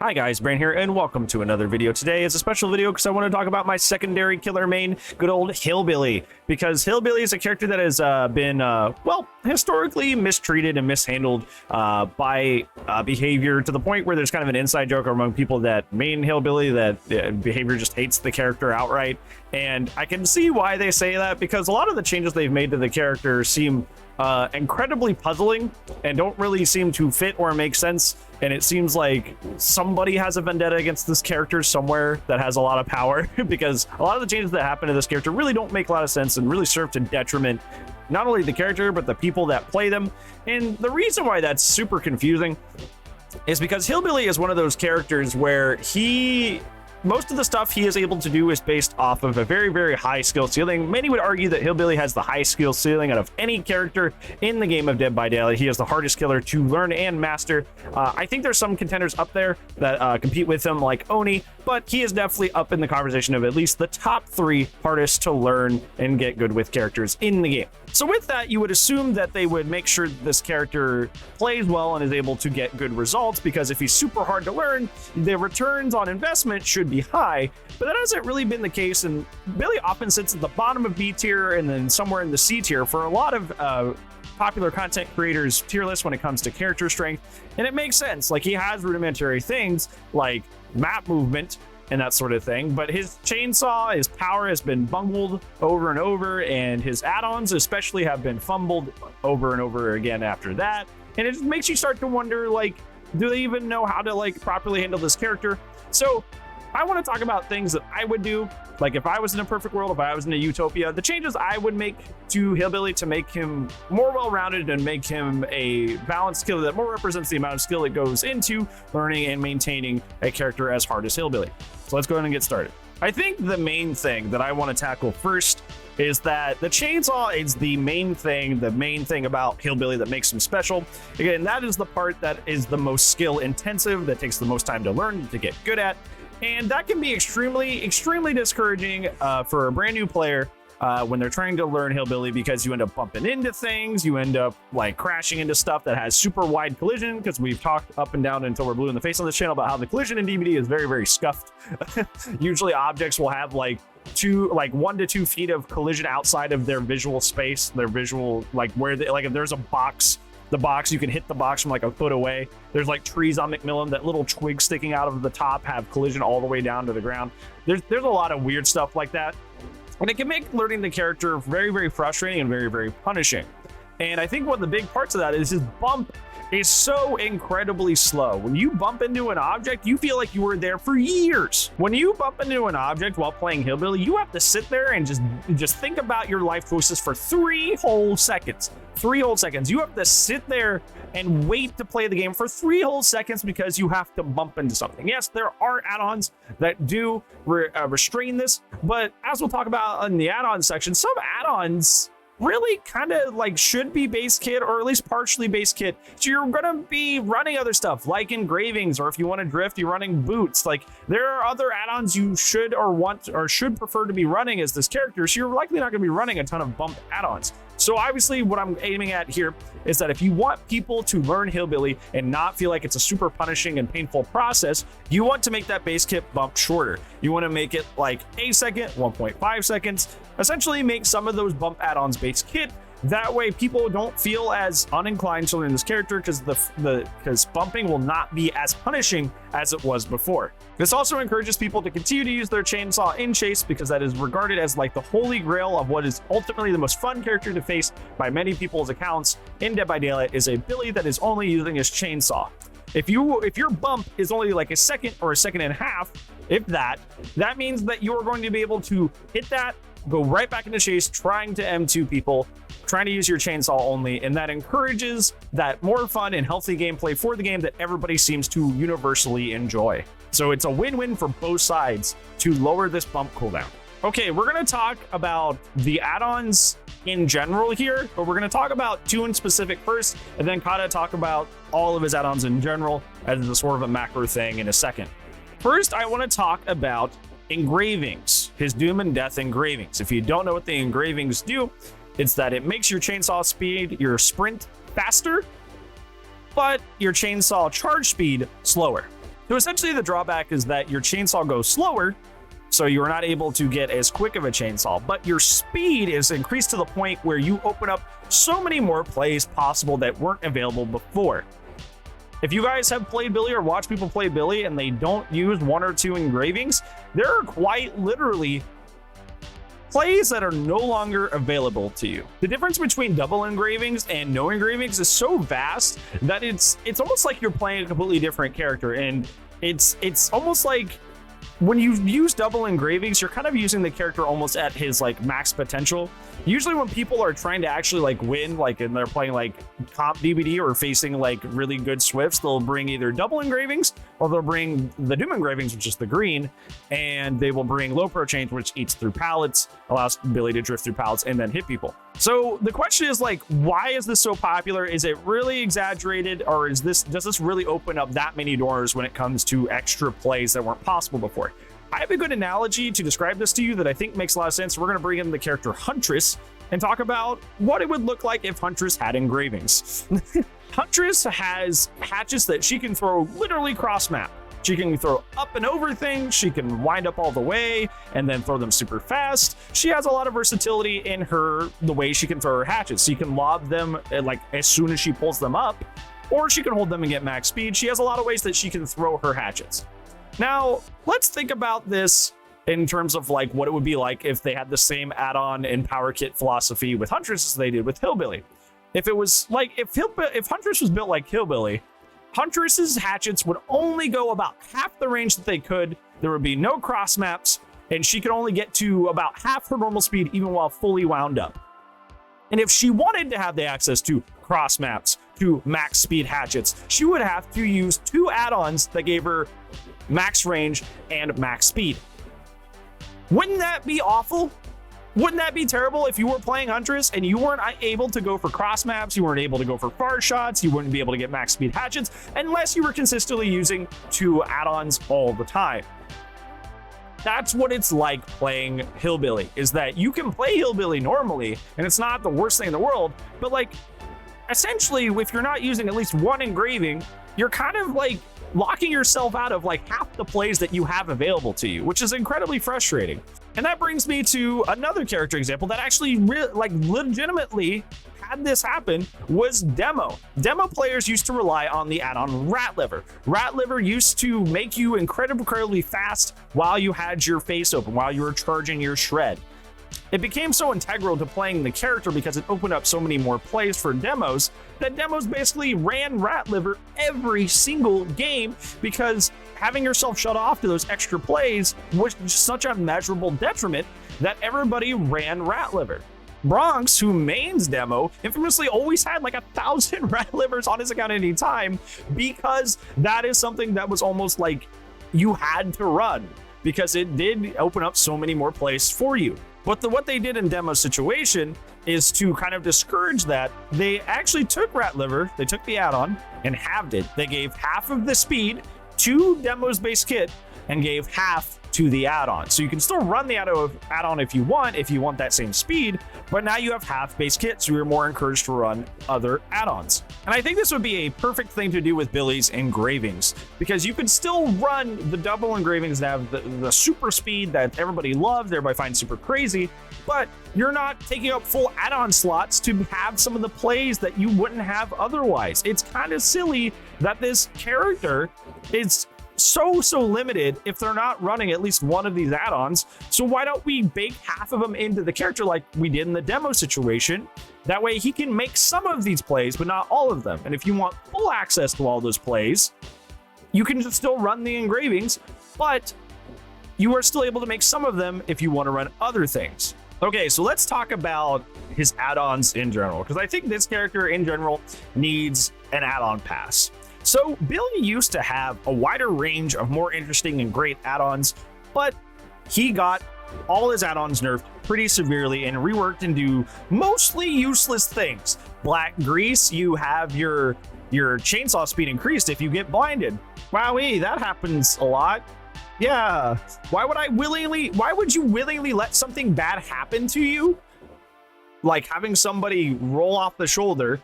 Hi guys, Brain here, and welcome to another video. Today is a special video because I want to talk about my secondary killer main, good old Hillbilly. Because Hillbilly is a character that has been, well, historically mistreated and mishandled by behavior to the point where there's kind of an inside joke among people that main Hillbilly that behavior just hates the character outright. And I can see why they say that, because a lot of the changes they've made to the character seem incredibly puzzling and don't really seem to fit or make sense. And it seems like somebody has a vendetta against this character somewhere that has a lot of power because a lot of the changes that happen to this character really don't make a lot of sense and really serve to detriment not only the character but the people that play them. And the reason why that's super confusing is because Hillbilly is one of those characters where most of the stuff he is able to do is based off of a very, very high skill ceiling. Many would argue that Hillbilly has the high skill ceiling out of any character in the game of Dead by Daylight. He is the hardest killer to learn and master. I think there's some contenders up there that compete with him, like Oni, but he is definitely up in the conversation of at least the top 3 hardest to learn and get good with characters in the game. So with that, you would assume that they would make sure that this character plays well and is able to get good results, because if he's super hard to learn, the returns on investment should be high, but that hasn't really been the case, and Billy often sits at the bottom of B tier and then somewhere in the C tier for a lot of popular content creators' tier list when it comes to character strength. And it makes sense. Like, he has rudimentary things like map movement and that sort of thing, but his chainsaw, his power has been bungled over and over, and his add-ons especially have been fumbled over and over again after that. And it just makes you start to wonder, like, do they even know how to like properly handle this character? So I want to talk about things that I would do. Like, if I was in a perfect world, if I was in a utopia, the changes I would make to Hillbilly to make him more well-rounded and make him a balanced killer that more represents the amount of skill that goes into learning and maintaining a character as hard as Hillbilly. So let's go ahead and get started. I think the main thing that I want to tackle first is that the chainsaw is the main thing about Hillbilly that makes him special. Again, that is the part that is the most skill intensive, that takes the most time to learn, to get good at. And that can be extremely discouraging for a brand new player when they're trying to learn Hillbilly, because you end up bumping into things, you end up like crashing into stuff that has super wide collision, because we've talked up and down until we're blue in the face on this channel about how the collision in DBD is very, very scuffed. Usually objects will have like 1 to 2 feet of collision outside of their visual space, their visual, like where they, like if there's a box, the box, you can hit the box from like a foot away. There's like trees on Macmillan that little twigs sticking out of the top have collision all the way down to the ground. There's a lot of weird stuff like that, and it can make learning the character very, very frustrating and very, very punishing. And I think one of the big parts of that is his bump is so incredibly slow. When you bump into an object, you feel like you were there for years. When you bump into an object while playing Hillbilly, you have to sit there and just think about your life choices for 3 whole seconds. 3 whole seconds. You have to sit there and wait to play the game for 3 whole seconds because you have to bump into something. Yes, there are add-ons that do restrain this, but as we'll talk about in the add-on section, some add-ons really kind of like should be base kit, or at least partially base kit. So you're gonna be running other stuff like engravings, or if you want to drift, you're running boots. Like, there are other add-ons you should or want or should prefer to be running as this character, so you're likely not gonna be running a ton of bump add-ons. So obviously what I'm aiming at here is that if you want people to learn Hillbilly and not feel like it's a super punishing and painful process, you want to make that base kit bump shorter. You want to make it like a second, 1.5 seconds, essentially make some of those bump add-ons base kit. That way people don't feel as uninclined to learn this character, because bumping will not be as punishing as it was before. This also encourages people to continue to use their chainsaw in chase, because that is regarded as like the holy grail of what is ultimately the most fun character to face by many people's accounts in Dead by Daylight, is a Billy that is only using his chainsaw. If your bump is only like a second or a second and a half, if that means that you're going to be able to hit that, go right back into chase, trying to M2 people, trying to use your chainsaw only, and that encourages that more fun and healthy gameplay for the game that everybody seems to universally enjoy. So it's a win-win for both sides to lower this bump cooldown. Okay, we're going to talk about the add-ons in general here, but we're going to talk about 2 in specific first, and then kind of talk about all of his add-ons in general as a sort of a macro thing in a second. First, I want to talk about engravings, his Doom and Death engravings. If you don't know what the engravings do, it's that it makes your chainsaw speed, your sprint, faster, but your chainsaw charge speed slower. So essentially the drawback is that your chainsaw goes slower, so you're not able to get as quick of a chainsaw, but your speed is increased to the point where you open up so many more plays possible that weren't available before. If you guys have played Billy or watched people play Billy and they don't use 1 or 2 engravings, there are quite literally plays that are no longer available to you. The difference between double engravings and no engravings is so vast that it's almost like you're playing a completely different character, and it's almost like when you use double engravings, you're kind of using the character almost at his like max potential. Usually when people are trying to actually like win, like, and they're playing like comp DBD or facing like really good Swifts, they'll bring either double engravings or they'll bring the Doom engravings, which is the green, and they will bring low pro change, which eats through pallets, allows Billy to drift through pallets and then hit people. So the question is like, why is this so popular? Is it really exaggerated, or does this really open up that many doors when it comes to extra plays that weren't possible before? I have a good analogy to describe this to you that I think makes a lot of sense. We're going to bring in the character Huntress and talk about what it would look like if Huntress had engravings. Huntress has hatchets that she can throw literally cross map. She can throw up and over things. She can wind up all the way and then throw them super fast. She has a lot of versatility in the way she can throw her hatchets. She can lob them like as soon as she pulls them up, or she can hold them and get max speed. She has a lot of ways that she can throw her hatchets. Now, let's think about this in terms of like what it would be like if they had the same add-on and power kit philosophy with Huntress as they did with Hillbilly. If it was like, if Huntress was built like Hillbilly, Huntress's hatchets would only go about half the range that they could. There would be no cross maps, and she could only get to about half her normal speed even while fully wound up. And if she wanted to have the access to cross maps, to max speed hatchets, she would have to use 2 add-ons that gave her max range and max speed. Wouldn't that be awful? Wouldn't that be terrible if you were playing Huntress and you weren't able to go for cross maps, you weren't able to go for far shots, you wouldn't be able to get max speed hatchets unless you were consistently using 2 add-ons all the time? That's what it's like playing Hillbilly, is that you can play Hillbilly normally and it's not the worst thing in the world, but like essentially if you're not using at least 1 engraving, you're kind of like locking yourself out of like half the plays that you have available to you, which is incredibly frustrating. And that brings me to another character example that actually legitimately had this happen, was Demo. Demo players used to rely on the add-on Rat Liver. Rat Liver used to make you incredibly fast while you had your face open, while you were charging your shred. It became so integral to playing the character because it opened up so many more plays for demos that demos basically ran Rat Liver every single game, because having yourself shut off to those extra plays was just such a measurable detriment that everybody ran Rat Liver. Bronx, who mains Demo, infamously always had like 1,000 Rat Livers on his account at any time, because that is something that was almost like you had to run, because it did open up so many more plays for you. But what they did in Demo's situation is to kind of discourage that. They actually took Rat Liver, they took the add-on and halved it. They gave half of the speed to Demo's base kit and gave half to the add-on. So you can still run the add-on if you want that same speed, but now you have half base kit, so you're more encouraged to run other add-ons. And I think this would be a perfect thing to do with Billy's engravings, because you could still run the double engravings that have the super speed that everybody loves, everybody finds super crazy, but you're not taking up full add-on slots to have some of the plays that you wouldn't have otherwise. It's kind of silly that this character is so limited if they're not running at least one of these add-ons. So why don't we bake half of them into the character like we did in the demo situation? That way he can make some of these plays, but not all of them. And if you want full access to all those plays, you can just still run the engravings, but you are still able to make some of them if you want to run other things. Okay, so let's talk about his add-ons in general, because I think this character in general needs an add-on pass. So Billy used to have a wider range of more interesting and great add-ons, but he got all his add-ons nerfed pretty severely and reworked into mostly useless things. Black Grease, you have your chainsaw speed increased if you get blinded. Wowee, that happens a lot. Yeah, why would you willingly let something bad happen to you? Like having somebody roll off the shoulder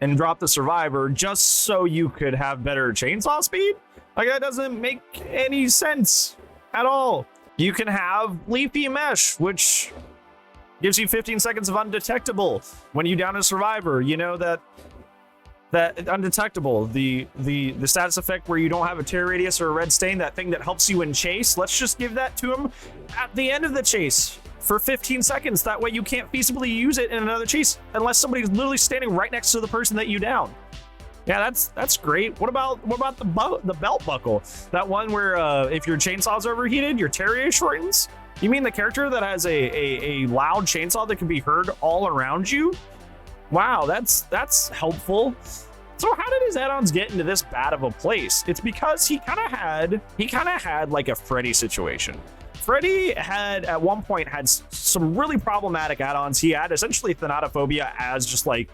and drop the survivor just so you could have better chainsaw speed? Like, that doesn't make any sense at all. You can have leafy mesh, which gives you 15 seconds of undetectable when you down a survivor. You know that undetectable, the status effect where you don't have a tear radius or a red stain, that thing that helps you in chase. Let's just give that to him at the end of the chase for 15 seconds. That way you can't feasibly use it in another chase unless somebody's literally standing right next to the person that you down. Yeah, that's great. What about the belt buckle? That one where if your chainsaw's overheated, your tear radius shortens? You mean the character that has a loud chainsaw that can be heard all around you? Wow, that's helpful. So how did his add-ons get into this bad of a place? It's because he kind of had like a Freddy situation. Freddy had at one point had some really problematic add-ons. He had essentially Thanatophobia as just like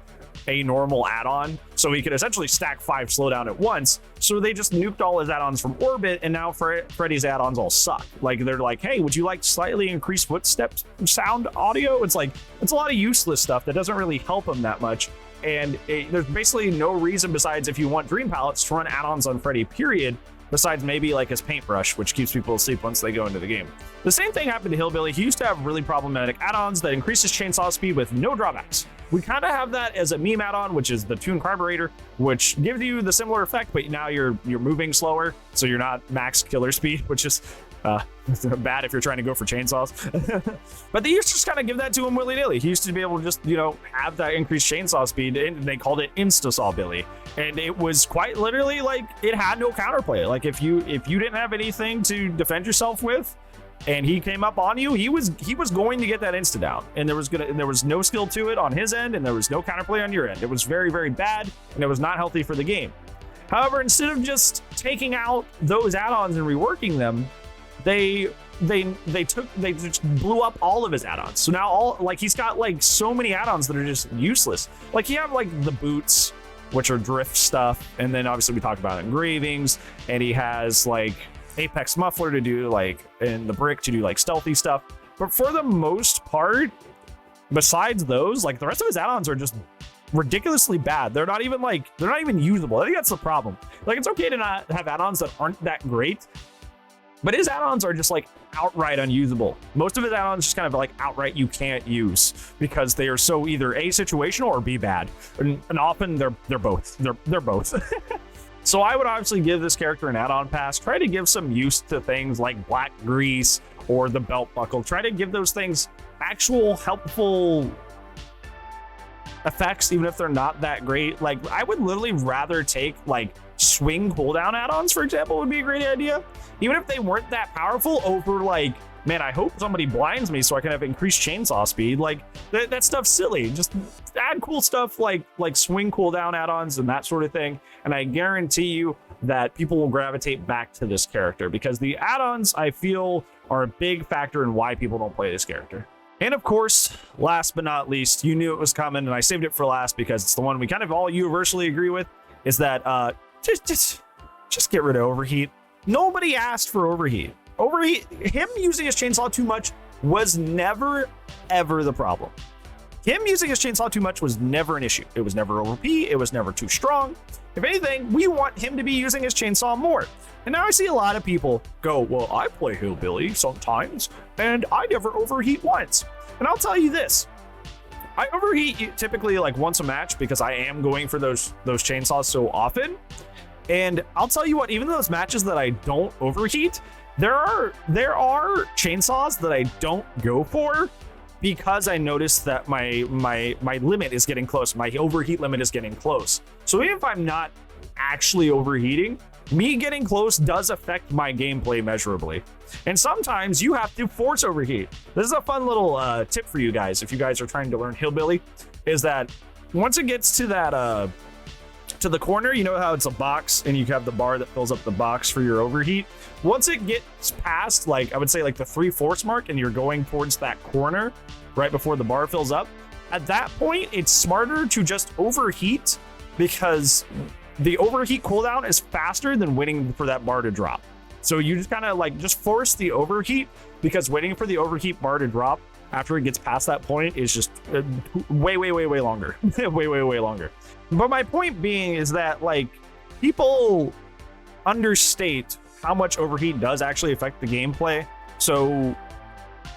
a normal add-on, so he could essentially stack 5 slowdown at once. So they just nuked all his add-ons from orbit, and now Freddy's add-ons all suck. Like, they're like, hey, would you like slightly increased footsteps sound audio? It's like, it's a lot of useless stuff that doesn't really help him that much. And there's basically no reason besides if you want dream palettes to run add-ons on Freddy, period, besides maybe like his paintbrush, which keeps people asleep once they go into the game. The same thing happened to Hillbilly. He used to have really problematic add-ons that increased his chainsaw speed with no drawbacks. We kind of have that as a meme add-on, which is the Tune Carburetor, which gives you the similar effect, but now you're moving slower, so you're not max killer speed, which is bad if you're trying to go for chainsaws. But they used to just kind of give that to him willy-nilly. He used to be able to just, you know, have that increased chainsaw speed, and they called it Instasaw Billy. And it was quite literally like it had no counterplay. Like if you didn't have anything to defend yourself with, and he came up on you, he was going to get that insta down, and there was no skill to it on his end, and there was no counterplay on your end. It was very, very bad, and it was not healthy for the game. However, instead of just taking out those add-ons and reworking them, they just blew up all of his add-ons. So now he's got like so many add-ons that are just useless. Like, you have like the boots, which are drift stuff, and then obviously we talked about engravings, and he has like Apex Muffler to do like, and the brick to do like stealthy stuff. But for the most part, besides those, like the rest of his add-ons are just ridiculously bad. They're not even usable. I think that's the problem. Like, it's okay to not have add-ons that aren't that great, but his add-ons are just like outright unusable. Most of his add-ons just kind of like outright you can't use because they are so either A, situational, or B, bad. And often they're both. They're both. So I would obviously give this character an add-on pass. Try to give some use to things like black grease or the belt buckle. Try to give those things actual helpful effects, even if they're not that great. Like, I would literally rather take like swing cooldown add-ons, for example, would be a great idea. Even if they weren't that powerful, over like, man, I hope somebody blinds me so I can have increased chainsaw speed. Like, that stuff's silly. Just add cool stuff like swing cooldown add-ons and that sort of thing. And I guarantee you that people will gravitate back to this character, because the add-ons, I feel, are a big factor in why people don't play this character. And of course, last but not least, you knew it was coming, and I saved it for last because it's the one we kind of all universally agree with, is that just get rid of overheat. Nobody asked for overheat. Him using his chainsaw too much was never, ever the problem. Him using his chainsaw too much was never an issue. It was never OP. It was never too strong. If anything, we want him to be using his chainsaw more. And now I see a lot of people go, well, I play Hillbilly sometimes, and I never overheat once. And I'll tell you this. I overheat typically like once a match because I am going for those chainsaws so often. And I'll tell you what, even those matches that I don't overheat, there are chainsaws that I don't go for because I noticed that my limit is getting close. My overheat limit is getting close. So even if I'm not actually overheating, me getting close does affect my gameplay measurably. And sometimes you have to force overheat. This is a fun little tip for you guys if you guys are trying to learn Hillbilly, is that once it gets to that to the corner, you know how it's a box and you have the bar that fills up the box for your overheat. Once it gets past, like, I would say like the 3/4 mark, and you're going towards that corner right before the bar fills up, at that point, it's smarter to just overheat, because the overheat cooldown is faster than waiting for that bar to drop. So you just kind of like just force the overheat, because waiting for the overheat bar to drop after it gets past that point is just way longer. way longer. But my point being is that, like, people understate how much overheat does actually affect the gameplay. So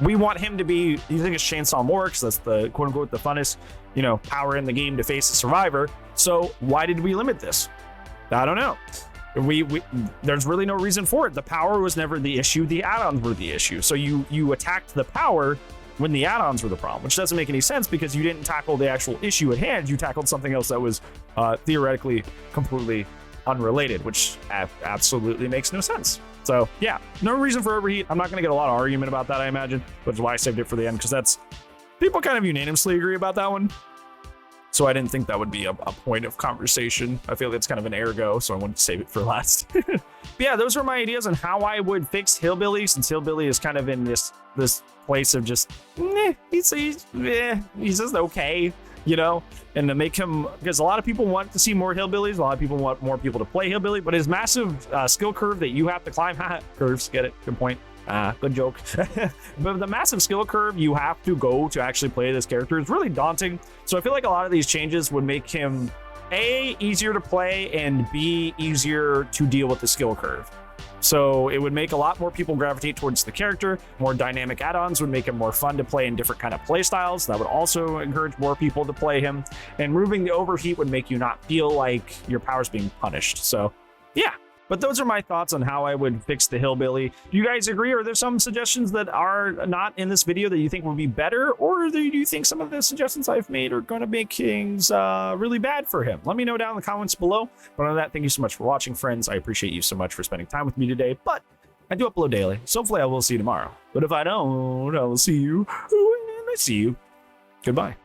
we want him to be using his chainsaw more because that's the quote unquote the funnest, you know, power in the game to face a survivor. So why did we limit this? I don't know. There's really no reason for it. The power was never the issue. The add-ons were the issue. So you attacked the power when the add-ons were the problem, which doesn't make any sense because you didn't tackle the actual issue at hand. You tackled something else that was theoretically completely unrelated, which absolutely makes no sense. So yeah, no reason for overheat. I'm not going to get a lot of argument about that, I imagine, which is why I saved it for the end, because that's people kind of unanimously agree about that one. So I didn't think that would be a point of conversation. I feel it's kind of an ergo, so I wanted to save it for last. But yeah, those were my ideas on how I would fix Hillbilly, since Hillbilly is kind of in this place of just, he's just okay, you know? And to make him, because a lot of people want to see more Hillbillies, a lot of people want more people to play Hillbilly, but his massive skill curve that you have to climb, curves, get it, good point. Good joke. But the massive skill curve you have to go to actually play this character is really daunting. So I feel like a lot of these changes would make him A, easier to play, and B, easier to deal with the skill curve. So it would make a lot more people gravitate towards the character. More dynamic add-ons would make him more fun to play in different kind of play styles. That would also encourage more people to play him. And removing the overheat would make you not feel like your power's being punished. So yeah. But those are my thoughts on how I would fix the Hillbilly. Do you guys agree? Are there some suggestions that are not in this video that you think would be better? Or do you think some of the suggestions I've made are going to make things really bad for him? Let me know down in the comments below. But on that, thank you so much for watching, friends. I appreciate you so much for spending time with me today. But I do upload daily, so hopefully I will see you tomorrow. But if I don't, I will see you when I see you. Goodbye.